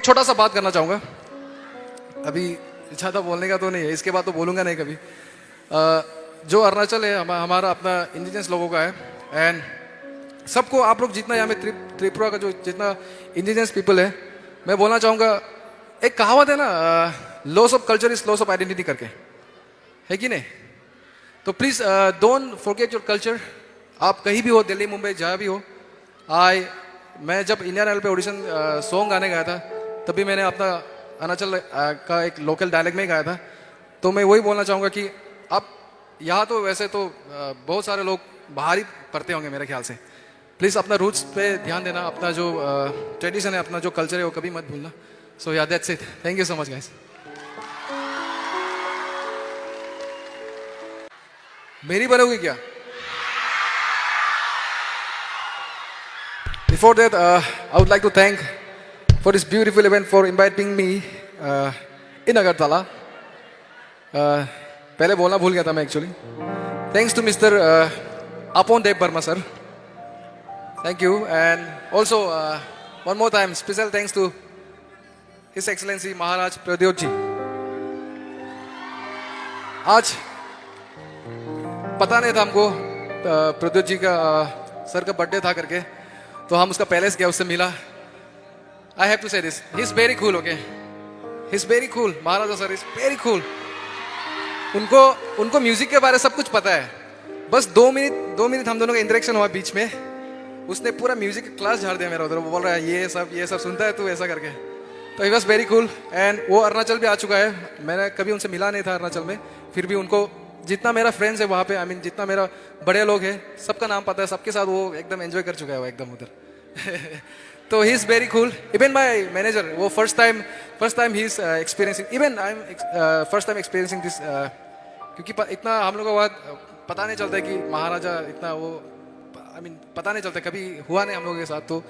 एक छोटा सा बात करना चाहूँगा। अभी इच्छा था बोलने का तो नहीं है, इसके बाद तो बोलूँगा नहीं कभी। जो अरुणाचल है हमारा अपना इंडिजिनस लोगों का है। एंड सबको आप लोग जितना यहाँ में त्रिपुरा का जो जितना इंडिजिनस पीपल है, मैं बोलना चाहूँगा, एक कहावत है ना, loss of culture is loss of identity करके, है कि नहीं? तो please don't forget your culture. आप कहीं भी हो, दिल्ली मुंबई जहाँ भी हो। मैं जब इंडियन आइडल पे ऑडिशन सॉन्ग गाने गया था, तभी मैंने अपना अरुणाचल का एक लोकल डायलेक्ट में गाया था। तो मैं वही बोलना चाहूँगा कि आप यहाँ तो वैसे तो बहुत सारे लोग बाहर ही पढ़ते होंगे मेरे ख्याल से। प्लीज़ अपना रूट्स पे ध्यान देना, अपना जो ट्रेडिशन है, अपना जो कल्चर है, वो कभी मत भूलना। सो या that's it. Thank you so much guys. मेरी बनोगी क्या? Before that, I would like to thank for this beautiful event, for inviting me in Agartala. पहले बोलना भूल गया था मैं actually. Thanks to Mr. Apon Dev Burma sir. Thank you, and also one more time special thanks to His Excellency Maharaj Pradyot ji. आज पता नहीं था हमको प्रद्योत जी का सर का बर्थडे था करके, तो हम उसका पैलेस गया, उससे मिला। आई हैव टू से this, he is very cool. Okay, he is very cool. Maharaja sir is very cool. उनको म्यूजिक के बारे में सब कुछ पता है। बस 2 मिनट हम दोनों का इंटरेक्शन हुआ बीच में, उसने पूरा म्यूजिक का क्लास झाड़ दिया मेरा उधर। वो बोल रहा है ये सब सुनता है तू, ऐसा करके। तो he was very cool. And वो अरुणाचल भी आ चुका है। मैंने कभी उनसे मिला नहीं था अरुणाचल में, फिर भी उनको जितना मेरा फ्रेंड्स है वहाँ पे, आई मीन जितना मेरा बड़े लोग हैं, सबका नाम पता है, सबके साथ वो एकदम एंजॉय कर चुका है वो एकदम उधर। तो he is very cool. Even my manager, वो first time he is experiencing, even I am first time experiencing this, क्योंकि इतना हम लोगों को पता नहीं चलता है कि महाराजा इतना वो, आई मीन पता नहीं चलता, कभी हुआ नहीं हम लोगों के साथ। तो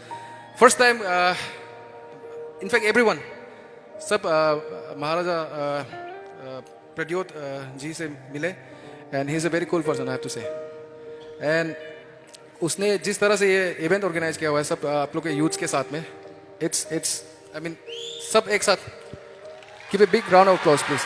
फर्स्ट टाइम इनफैक्ट एवरीवन, सब महाराजा प्रद्योत जी से मिले। And he is a very cool person, I have to say. एंड उसने जिस तरह से ये इवेंट ऑर्गेनाइज किया हुआ है सब आप लोग के यूथ्स के साथ में, इट्स आई मीन सब एक साथ। Give a big round of applause please.